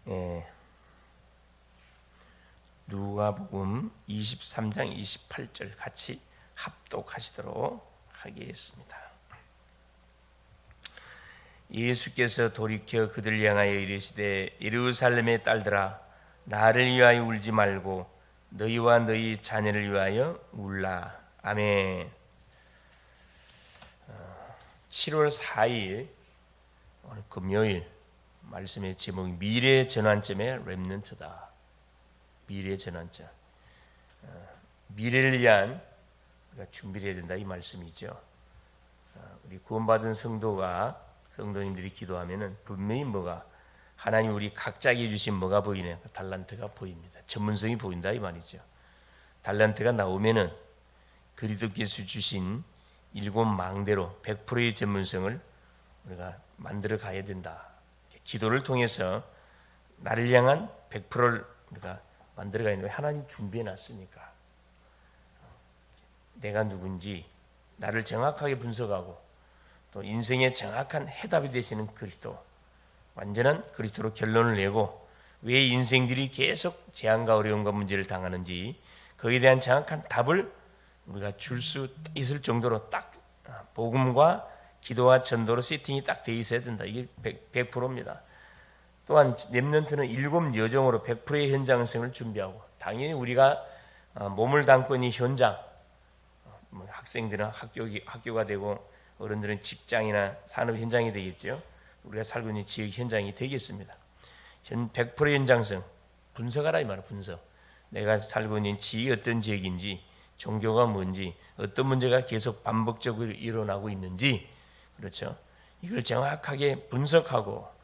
예, 누가복음 23장 28절 같이 합독하시도록 하겠습니다. 예수께서 돌이켜 그들 향하여 이르시되 예루살렘의 딸들아 나를 위하여 울지 말고 너희와 너희 자녀를 위하여 울라. 아멘. 7월 4일 오늘 금요일 말씀의 제목이 미래 전환점의 렘넌트다. 미래 전환점. 미래를 위한 우리가 준비를 해야 된다 이 말씀이죠. 우리 구원받은 성도님들이 기도하면은 분명히 뭐가 하나님 우리 각자에게 주신 뭐가 보이네? 달란트가 보입니다. 전문성이 보인다 이 말이죠. 달란트가 나오면은 그리스도께서 주신 7망대로 100%의 전문성을 우리가 만들어 가야 된다. 기도를 통해서 나를 향한 100%를 우리가 만들어 가야 되는데 하나님 준비해 놨으니까 내가 누군지 나를 정확하게 분석하고 또 인생의 정확한 해답이 되시는 그리스도, 완전한 그리스도로 결론을 내고 왜 인생들이 계속 재앙과 어려움과 문제를 당하는지 거기에 대한 정확한 답을 우리가 줄 수 있을 정도로 딱 복음과 기도와 전도로 세팅이 딱 돼 있어야 된다. 이게 100%입니다. 또한 렘넌트는 7 여정으로 100%의 현장성을 준비하고 당연히 우리가 몸을 담고 있는 현장, 학생들은 학교가 되고 어른들은 직장이나 산업 현장이 되겠죠. 우리가 살고 있는 지역 현장이 되겠습니다. 100%의 현장성 분석하라 이 말이에요. 분석. 내가 살고 있는 지역이 어떤 지역인지, 종교가 뭔지, 어떤 문제가 계속 반복적으로 일어나고 있는지, 그렇죠. 이걸 정확하게 분석하고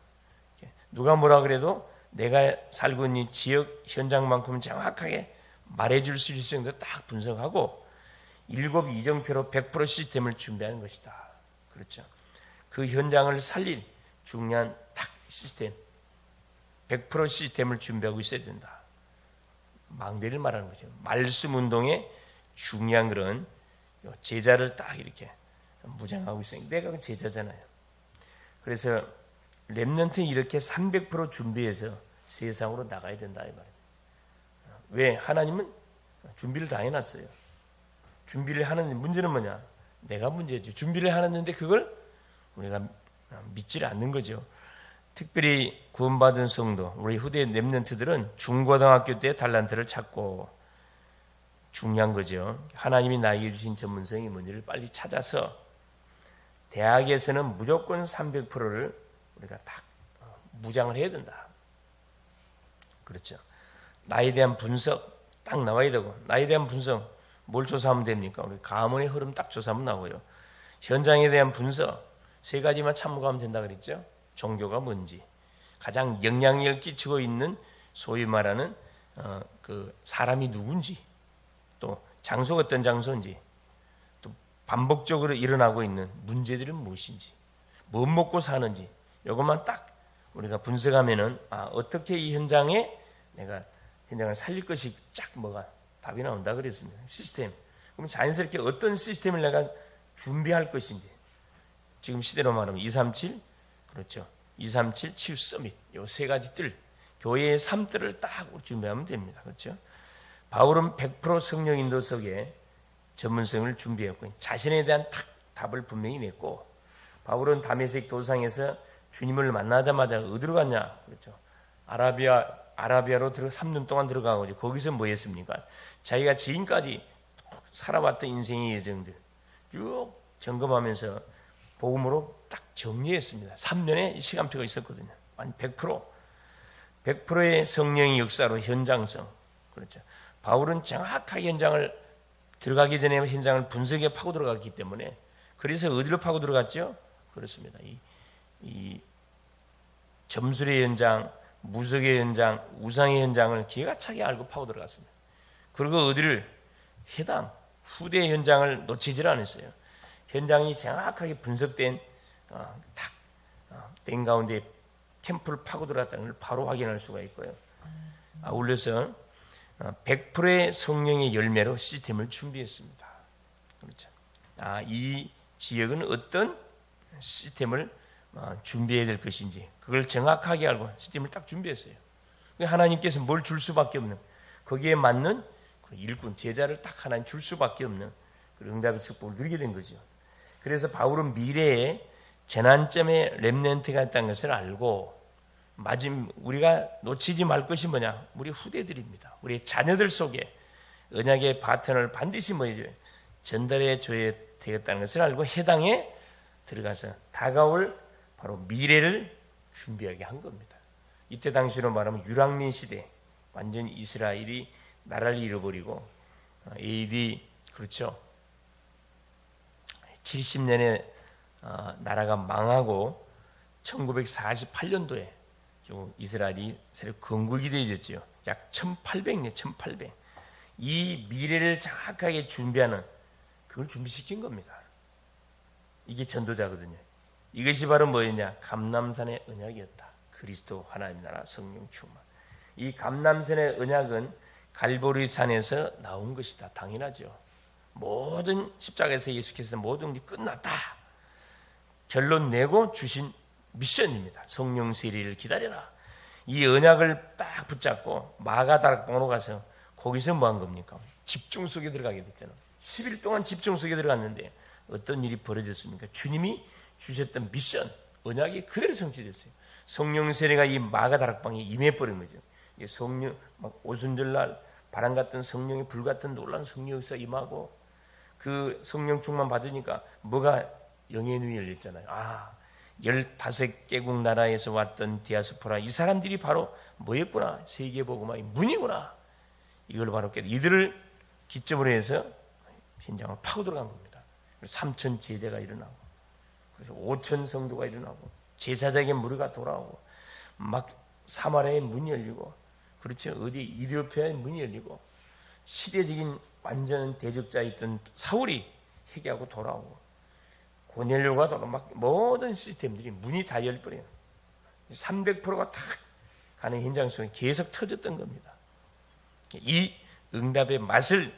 누가 뭐라 그래도 내가 살고 있는 지역 현장만큼은 정확하게 말해줄 수 있을 정도로 딱 분석하고 7 이정표로 100% 시스템을 준비하는 것이다. 그렇죠. 그 현장을 살릴 중요한 딱 시스템, 100% 시스템을 준비하고 있어야 된다. 망대를 말하는 거죠. 말씀 운동의 중요한 그런 제자를 딱 이렇게 무장하고 있어요. 내가 그 제자잖아요. 그래서 렘넌트는 이렇게 300% 준비해서 세상으로 나가야 된다 이 말이에요. 왜? 하나님은 준비를 다 해놨어요. 준비를 하는 문제는 뭐냐? 내가 문제죠. 준비를 하는데 그걸 우리가 믿지를 않는 거죠. 특별히 구원받은 성도, 우리 후대 렘넌트들은 중고등학교 때 달란트를 찾고 중요한 거죠. 하나님이 나에게 주신 전문성이 뭔지를 빨리 찾아서 대학에서는 무조건 300%를 우리가 딱 무장을 해야 된다. 그렇죠. 나에 대한 분석 딱 나와야 되고 나에 대한 분석 뭘 조사하면 됩니까? 우리 가문의 흐름 딱 조사하면 나오고요. 현장에 대한 분석 3가지만 참고하면 된다 그랬죠. 종교가 뭔지, 가장 영향력을 끼치고 있는 소위 말하는 그 사람이 누군지, 또 장소가 어떤 장소인지, 또 반복적으로 일어나고 있는 문제들은 무엇인지, 뭐 먹고 사는지, 이것만 딱 우리가 분석하면은 어떻게 이 현장에 내가 현장을 살릴 것이 쫙 뭐가 답이 나온다 그랬습니다. 시스템. 그럼 자연스럽게 어떤 시스템을 내가 준비할 것인지. 지금 시대로 말하면 237, 그렇죠. 237 치유 서밋. 이 3가지 뜰, 교회의 3뜰을 딱 준비하면 됩니다. 그렇죠. 바울은 100% 성령 인도 속에 전문성을 준비했고 자신에 대한 딱 답을 분명히 냈고 바울은 다메섹 도상에서 주님을 만나자마자 어디로 갔냐? 그렇죠. 아라비아로 3년 동안 들어가고 거기서 뭐 했습니까? 자기가 지금까지 살아왔던 인생의 여정들 쭉 점검하면서 복음으로 딱 정리했습니다. 3년의 시간표가 있었거든요. 아니 100%의 성령의 역사로 현장성. 그렇죠. 바울은 정확하게 현장을 들어가기 전에 현장을 분석해 파고 들어갔기 때문에 그래서 어디로 파고 들어갔죠? 그렇습니다. 이 점술의 현장, 무속의 현장, 우상의 현장을 기가 차게 알고 파고 들어갔습니다. 그리고 어디를 해당 후대 현장을 놓치질 않았어요. 현장이 정확하게 분석된 된 가운데 캠프를 파고 들어갔다는 걸 바로 확인할 수가 있고요. 아울러서 100%의 성령의 열매로 시스템을 준비했습니다. 그렇죠. 이 지역은 어떤 시스템을 준비해야 될 것인지 그걸 정확하게 알고 시스템을 딱 준비했어요. 하나님께서 뭘 줄 수밖에 없는, 거기에 맞는 일꾼 제자를 딱 하나님 줄 수밖에 없는 그런 응답의 축복을 누리게 된 거죠. 그래서 바울은 미래에 재난점에 렘넌트가 있다는 것을 알고 우리가 놓치지 말 것이 뭐냐? 우리 후대들입니다. 우리 자녀들 속에 언약의 바톤을 반드시 전달해 줘야 되겠다는 것을 알고 해당에 들어가서 다가올 바로 미래를 준비하게 한 겁니다. 이때 당시로 말하면 유랑민 시대, 완전히 이스라엘이 나라를 잃어버리고 AD 그렇죠. 70년에 나라가 망하고 1948년도에 이스라엘이 새로 건국이 되어졌죠. 약 1800년, 1800. 이 미래를 정확하게 준비하는 그걸 준비시킨 겁니다. 이게 전도자거든요. 이것이 바로 뭐였냐? 감람산의 언약이었다. 그리스도 하나님 나라 성령 충만. 이 감람산의 언약은 갈보리 산에서 나온 것이다. 당연하죠. 모든 십자가에서 예수께서 모든 게 끝났다. 결론 내고 주신 미션입니다. 성령 세례를 기다려라. 이 언약을 딱 붙잡고 마가다락방으로 가서 거기서 뭐 한 겁니까? 집중 속에 들어가게 됐잖아요. 10일 동안 집중 속에 들어갔는데 어떤 일이 벌어졌습니까? 주님이 주셨던 미션, 언약이 그대로 성취됐어요. 성령 세례가 이 마가다락방에 임해버린 거죠. 성령, 막 오순절날 바람 같은 성령의 불 같은 놀라운 성령 역사 임하고 그 성령 충만 받으니까 뭐가 영의 눈이 열렸잖아요. 15개국 나라에서 왔던 디아스포라, 이 사람들이 바로 뭐였구나? 세계복음화의 문이구나. 이걸 바로 이들을 기점으로 해서 현장을 파고 들어간 겁니다. 3천 제자가 일어나고, 그래서 5천 성도가 일어나고, 제사장의 무리가 돌아오고, 막 사마리아의 문이 열리고, 그렇죠? 어디 이디오피아의 문이 열리고, 시대적인 완전 대적자에 있던 사울이 회개하고 돌아오고, 고넬료가 돌아오고, 막 모든 시스템들이 문이 다 열버려요. 300%가 탁 가는 현장 속에 계속 터졌던 겁니다. 이 응답의 맛을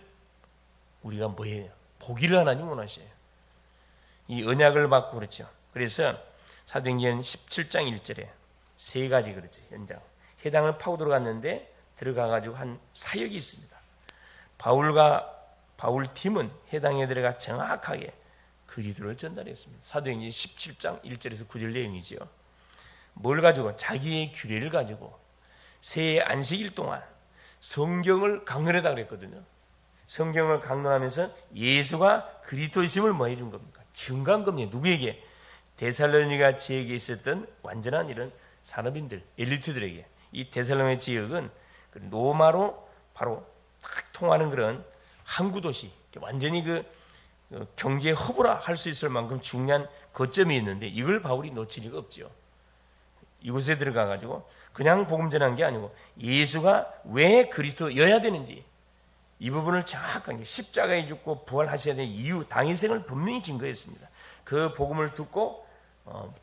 우리가 뭐예요? 보기를 하나님 원하셔요. 이 언약을 받고 그렇죠. 그래서 사도행전 17장 1절에 세 가지 그렇죠. 현장. 해당을 파고 들어갔는데 들어가가지고 한 사역이 있습니다. 바울 팀은 해당에 들어가 정확하게 그리스도를 전달했습니다. 사도행전 17장 1절에서 9절 내용이죠. 뭘 가지고? 자기의 규례를 가지고 새 안식일 동안 성경을 강론하다 그랬거든요. 성경을 강론하면서 예수가 그리스도이심을 뭐 해준 겁니까? 증거한 겁니다. 누구에게? 데살로니가 지역에 있었던 완전한 이런 산업인들, 엘리트들에게. 이 데살로니가 지역은 로마로 바로 딱 통하는 그런 항구 도시, 완전히 그 경제 허브라 할 수 있을 만큼 중요한 거점이 있는데 이걸 바울이 놓칠 리가 없죠. 이곳에 들어가 가지고 그냥 복음 전한 게 아니고 예수가 왜 그리스도여야 되는지 이 부분을 정확하게 십자가에 죽고 부활하셔야 될 이유, 당일생을 분명히 증거했습니다. 그 복음을 듣고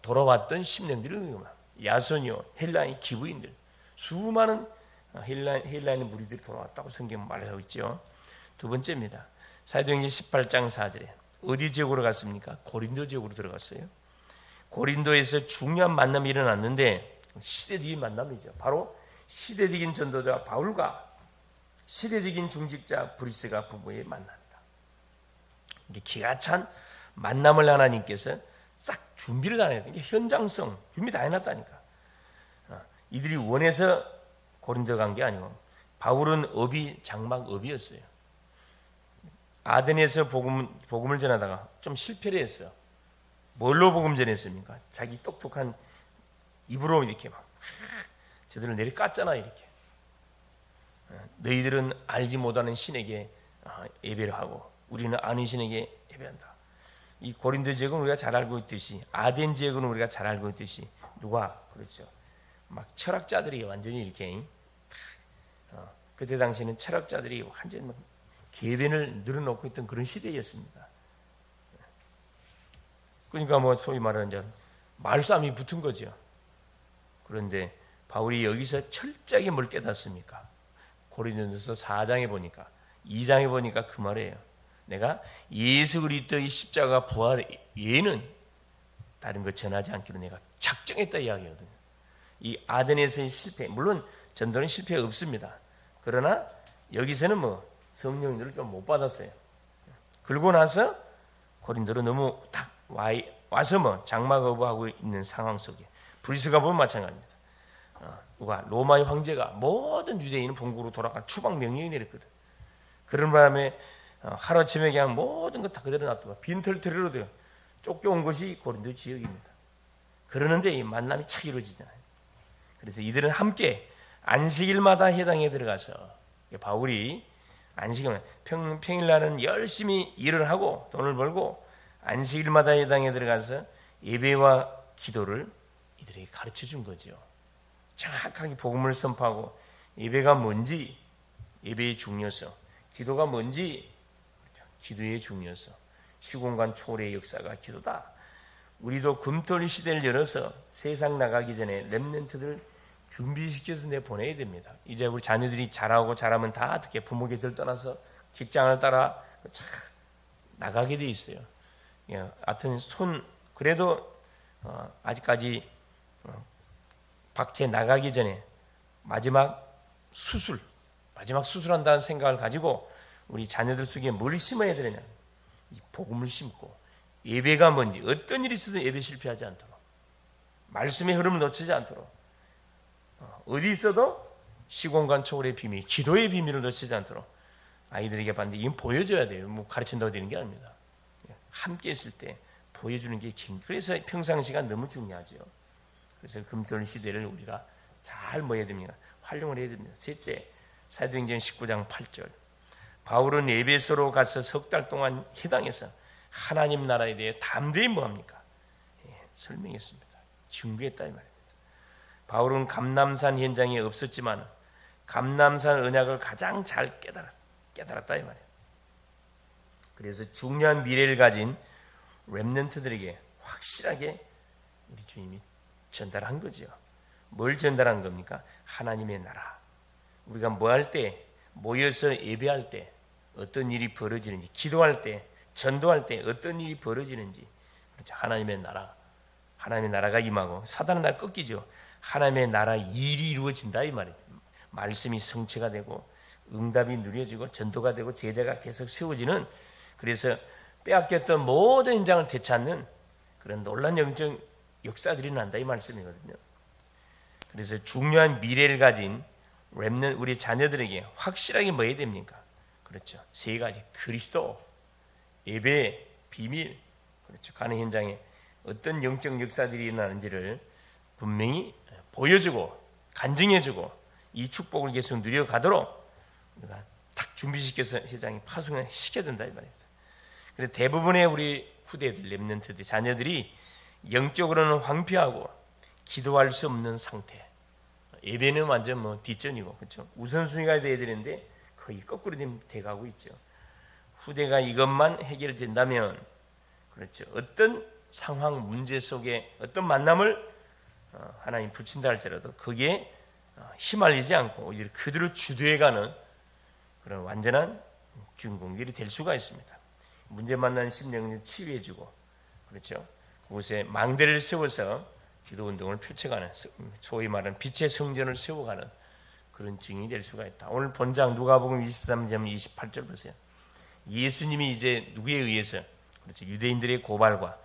돌아왔던 심령들이 야손이요, 헬라인 기부인들, 수많은 헬라인 무리들이 돌아왔다고 성경은 말하고 있죠. 두 번째입니다. 사도행전 18장 4절에 어디 지역으로 갔습니까? 고린도 지역으로 들어갔어요. 고린도에서 중요한 만남이 일어났는데 시대적인 만남이죠. 바로 시대적인 전도자 바울과 시대적인 중직자 브리스가 부부의 만남이다. 기가 찬 만남을 하나님께서 싹 준비를 다 해야 돼. 현장성 준비 다 해놨다니까. 이들이 원해서 고린도 간 게 아니고 바울은 장막업이었어요. 아덴에서 복음을 전하다가 좀 실패를 했어. 뭘로 복음 전했습니까? 자기 똑똑한 입으로 이렇게 막 저들을 내리 깠잖아. 이렇게 너희들은 알지 못하는 신에게 예배를 하고 우리는 아는 신에게 예배한다. 이 고린도 지역은 우리가 잘 알고 있듯이 아덴 지역은 우리가 잘 알고 있듯이 누가 그렇죠. 막 철학자들이 완전히 이렇게 그때 당시에는 철학자들이 완전히 막 계변을 늘어놓고 있던 그런 시대였습니다. 그러니까 뭐 소위 말하는 이제 말싸움이 붙은 거죠. 그런데 바울이 여기서 철저하게 뭘 깨닫습니까? 고린도전서 4장에 보니까 2장에 보니까 그 말이에요. 내가 예수 그리스도의 십자가 부활 외에는 다른 거 전하지 않기로 내가 작정했다 이야기거든요. 이 아덴에서의 실패, 물론 전도는 실패 없습니다. 그러나 여기서는 뭐 성령들을 좀 못 받았어요. 그러고 나서 고린도로 너무 딱 와서 뭐 장막 거부하고 있는 상황 속에 브리스가 보면 마찬가지입니다. 누가 로마의 황제가 모든 유대인은 본국으로 돌아가 추방 명령이 내렸거든. 그런 바람에 하루아침에 그냥 모든 것 다 그대로 놔두고 빈털터리로 돼요. 쫓겨온 것이 고린도 지역입니다. 그러는데 이 만남이 착 이루어지잖아요. 그래서 이들은 함께 안식일마다 해당에 들어가서 바울이 안식일 평일날은 열심히 일을 하고 돈을 벌고 안식일마다 해당에 들어가서 예배와 기도를 이들에게 가르쳐 준 거죠. 정확하게 복음을 선포하고 예배가 뭔지, 예배의 중요성, 기도가 뭔지, 기도의 중요성, 시공간 초월의 역사가 기도다. 우리도 금토일 시대를 열어서 세상 나가기 전에 렘넌트들 준비시켜서 내보내야 됩니다. 이제 우리 자녀들이 자라고 자라면 다 어떻게 부모 곁을 떠나서 직장을 따라 참 나가게 돼 있어요. 하여튼 그래도 아직까지 밖에 나가기 전에 마지막 수술한다는 생각을 가지고 우리 자녀들 속에 뭘 심어야 되느냐, 이 복음을 심고 예배가 뭔지, 어떤 일이 있어도 예배 실패하지 않도록, 말씀의 흐름을 놓치지 않도록, 어디 있어도 시공간 초월의 비밀, 기도의 비밀을 놓치지 않도록 아이들에게 반드시 이건 보여줘야 돼요. 뭐 가르친다고 되는 게 아닙니다. 함께 있을 때 보여주는 게 그래서 평상시가 너무 중요하죠. 그래서 금토일 시대를 우리가 잘 뭐해야 됩니다. 활용을 해야 됩니다. 셋째, 사도행전 19장 8절. 바울은 에베소로 가서 석 달 동안 해당해서 하나님 나라에 대해 담대히 뭐합니까? 설명했습니다. 증거했다 이 말입니다. 바울은 감람산 현장에 없었지만 감람산 언약을 가장 잘 깨달았다 이 말이에요. 그래서 중요한 미래를 가진 렘넌트들에게 확실하게 우리 주님이 전달한 거죠. 뭘 전달한 겁니까? 하나님의 나라. 우리가 뭐 할 때, 모여서 예배할 때 어떤 일이 벌어지는지, 기도할 때, 전도할 때 어떤 일이 벌어지는지, 그렇죠. 하나님의 나라가 임하고 사단은 날 꺾이죠. 하나님의 나라 일이 이루어진다 이 말이에요. 말씀이 성취가 되고 응답이 누려지고 전도가 되고 제자가 계속 세워지는, 그래서 빼앗겼던 모든 현장을 되찾는 그런 놀라운 영적 역사들이 난다 이 말씀이거든요. 그래서 중요한 미래를 가진 렘넌트 우리 자녀들에게 확실하게 뭐 해야 됩니까? 그렇죠. 세 가지: 그리스도, 예배, 비밀. 그렇죠. 가는 현장에 어떤 영적 역사들이 일어나는지를 분명히 보여주고 간증해주고 이 축복을 계속 누려가도록 우리가 딱 준비시켜서 현장에 파송을 시켜야 된다 이 말입니다. 그래서 대부분의 우리 후대들, 렘넌트들, 자녀들이 영적으로는 황폐하고 기도할 수 없는 상태. 예배는 완전 뭐 뒷전이고, 그렇죠. 우선순위가 돼야 되는데 거의 거꾸로 돼가고 있죠. 후대가 이것만 해결된다면, 그렇죠. 어떤 상황, 문제 속에 어떤 만남을 하나님 붙인다 할지라도 거기에 휘말리지 않고 오히려 그들을 주도해가는 그런 완전한 주인공들이 될 수가 있습니다. 문제 만난 심령을 치유해주고, 그렇죠. 그곳에 망대를 세워서 기도 운동을 펼쳐가는, 소위 말하는 빛의 성전을 세워가는 그런 증인이 될 수가 있다. 오늘 본장 누가복음 23장 28절 보세요. 예수님이 이제 누구에 의해서, 그렇죠, 유대인들의 고발과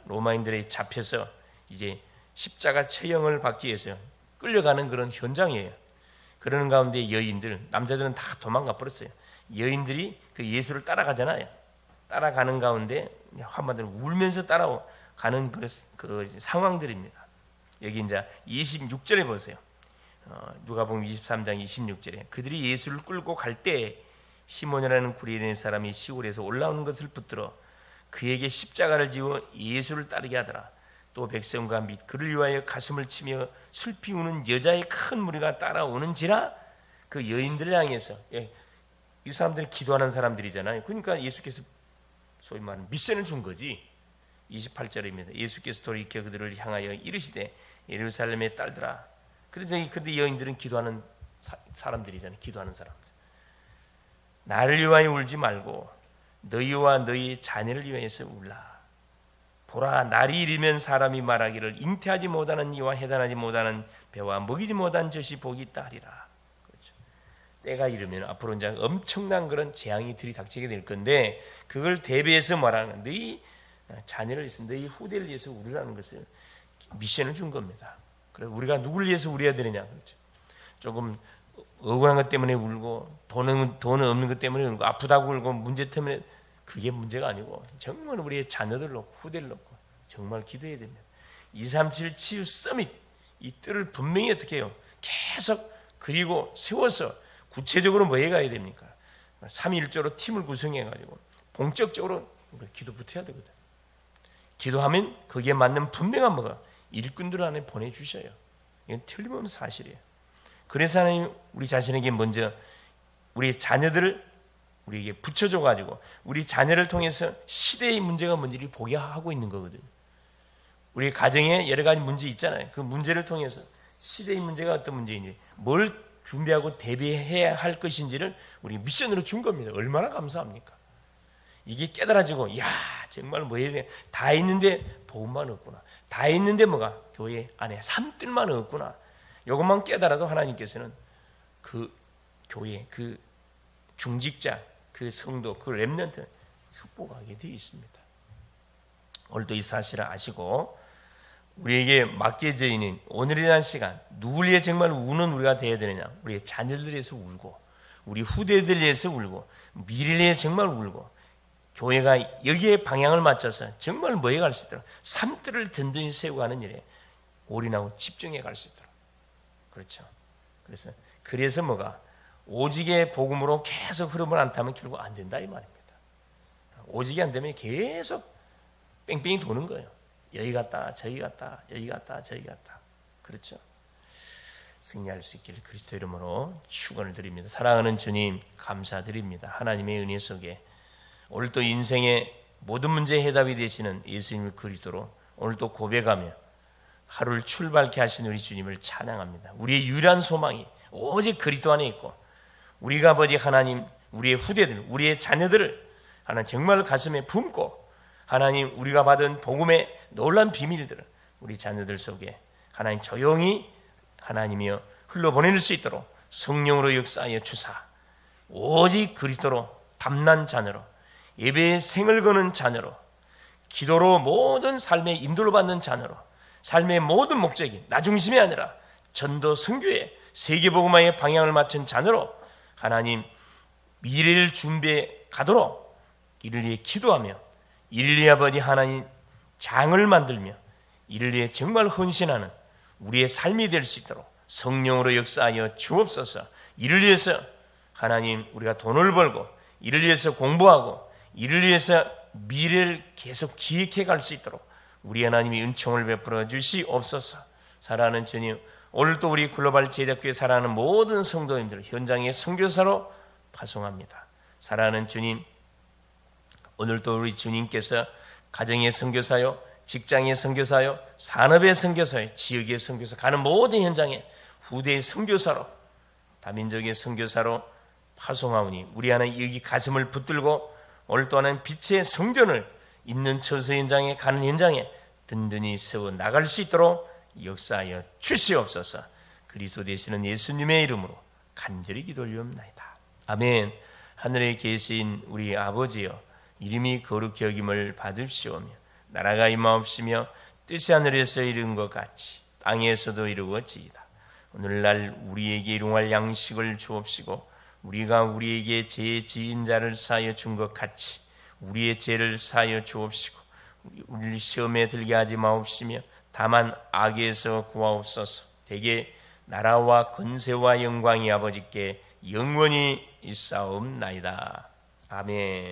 로마인들의 잡혀서 이제 십자가 처형을 받기 위해서 끌려가는 그런 현장이에요. 그러는 가운데 여인들, 남자들은 다 도망가 버렸어요. 여인들이 그 예수를 따라가잖아요. 따라가는 가운데 한마디로 울면서 따라가는 그 상황들입니다. 여기 이제 26절에 보세요. 누가복음 23장 26절에 그들이 예수를 끌고 갈 때 시몬이라는 구레네 사람이 시골에서 올라오는 것을 붙들어 그에게 십자가를 지워 예수를 따르게 하더라. 또 백성과 및 그를 위하여 가슴을 치며 슬피 우는 여자의 큰 무리가 따라오는지라. 그 여인들을 향해서, 이 사람들은 기도하는 사람들이잖아요. 그러니까 예수께서 소위 말하는 미션을 준 거지. 28절입니다. 예수께서 돌이켜 그들을 향하여 이르시되 예루살렘의 딸들아. 그런데 여인들은 기도하는 사람들이잖아요. 기도하는 사람들. 나를 위하여 울지 말고 너희와 너희 자녀를 위하여서 울라. 보라, 날이 이르면 사람이 말하기를 잉태하지 못하는 이와 해단하지 못하는 배와 먹이지 못한 젖이 복이 있다 하리라. 그렇죠. 때가 이르면 앞으로 이제 엄청난 그런 재앙이 들이닥치게 될 건데, 그걸 대비해서 말하는 너희 자녀를 위해서, 너희 후대를 위해서 우리라는 것을 미션을 준 겁니다. 그래서 우리가 누굴 위해서 우려야 되느냐, 그렇죠. 조금 억울한 것 때문에 울고 돈 없는 것 때문에 울고 아프다고 울고 문제 때문에, 그게 문제가 아니고 정말 우리의 자녀들 놓고 후대를 놓고 정말 기도해야 됩니다. 237 치유 서밋, 이 뜰을 분명히 어떻게 해요? 계속 그리고 세워서 구체적으로 뭐 해가야 됩니까? 3.1조로 팀을 구성해가지고 본격적으로 기도부터 해야 되거든. 기도하면 거기에 맞는 분명한 뭐가 일꾼들 안에 보내주셔요. 이건 틀림없는 사실이에요. 그래서 하나님 우리 자신에게 먼저 우리 자녀들을 우리에게 붙여줘가지고 우리 자녀를 통해서 시대의 문제가 뭔지를 보게 하고 있는 거거든요. 우리 가정에 여러 가지 문제 있잖아요. 그 문제를 통해서 시대의 문제가 어떤 문제인지, 뭘 준비하고 대비해야 할 것인지를 우리 미션으로 준 겁니다. 얼마나 감사합니까? 이게 깨달아지고, 야, 정말 뭐 해야 돼? 다 있는데 복음만 없구나. 다 있는데 뭐가 교회 안에 삶들만 없구나. 이것만 깨달아도 하나님께서는 그 교회, 그 중직자, 그 성도, 그 렘넌트 축복하게 되어 있습니다. 오늘도 이 사실을 아시고 우리에게 맡겨져 있는 오늘이라는 시간, 누굴 위해 정말 우는 우리가 되어야 되느냐? 우리의 자녀들 위해서 울고, 우리 후대들 위해서 울고, 미래를 위해 정말 울고, 교회가 여기에 방향을 맞춰서 정말 뭐에 갈 수 있도록 삶들을 든든히 세우고 하는 일에 올인하고 집중해 갈 수 있도록. 그렇죠. 그래서 뭐가 오직의 복음으로 계속 흐름을 안 타면 결국 안 된다 이 말입니다. 오직이 안 되면 계속 뺑뺑이 도는 거예요. 여기 갔다 저기 갔다 여기 갔다 저기 갔다. 그렇죠. 승리할 수 있기를 그리스도 이름으로 축원을 드립니다. 사랑하는 주님 감사드립니다. 하나님의 은혜 속에 오늘 또 인생의 모든 문제의 해답이 되시는 예수님을 그리스도로 오늘 또 고백하며 하루를 출발케 하신 우리 주님을 찬양합니다. 우리의 유일한 소망이 오직 그리스도 안에 있고, 우리가 아버지 하나님, 우리의 후대들, 우리의 자녀들을 하나님 정말 가슴에 품고, 하나님 우리가 받은 복음의 놀라운 비밀들을 우리 자녀들 속에 하나님 조용히 하나님이여 흘러보낼 수 있도록 성령으로 역사하여 주사, 오직 그리스도로 담난 자녀로, 예배에 생을 거는 자녀로, 기도로 모든 삶의 인도를 받는 자녀로, 삶의 모든 목적이 나 중심이 아니라 전도 선교에 세계복음화의 방향을 맞춘 자녀로 하나님 미래를 준비해 가도록 이를 위해 기도하며, 이를 위해 아버지 하나님 장을 만들며, 이를 위해 정말 헌신하는 우리의 삶이 될 수 있도록 성령으로 역사하여 주옵소서. 이를 위해서 하나님 우리가 돈을 벌고, 이를 위해서 공부하고, 이를 위해서 미래를 계속 기획해 갈 수 있도록 우리 하나님이 은총을 베풀어 주시옵소서. 사랑하는 주님, 오늘도 우리 글로벌 제작교회 사랑하는 모든 성도님들 현장의 선교사로 파송합니다. 사랑하는 주님, 오늘도 우리 주님께서 가정의 선교사요, 직장의 선교사요, 산업의 선교사요, 지역의 선교사, 가는 모든 현장에 후대의 선교사로, 다민족의 선교사로 파송하오니 우리 하나님 여기 가슴을 붙들고 오늘 또한 빛의 성전을 있는 처소 현장에 가는 현장에 든든히 세워 나갈 수 있도록 역사하여 주시옵소서. 그리스도 되시는 예수님의 이름으로 간절히 기도 올리옵나이다. 아멘. 하늘에 계신 우리 아버지여, 이름이 거룩히 여김을 받으시오며 나라가 임하옵시며 뜻이 하늘에서 이룬 것 같이 땅에서도 이루어지이다. 오늘날 우리에게 일용할 양식을 주옵시고, 우리가 우리에게 죄 지은 자를 사하여 준 것 같이 우리의 죄를 사하여 주옵시고, 우리 시험에 들게 하지 마옵시며 다만 악에서 구하옵소서. 대개 나라와 권세와 영광이 아버지께 영원히 있사옵나이다. 아멘.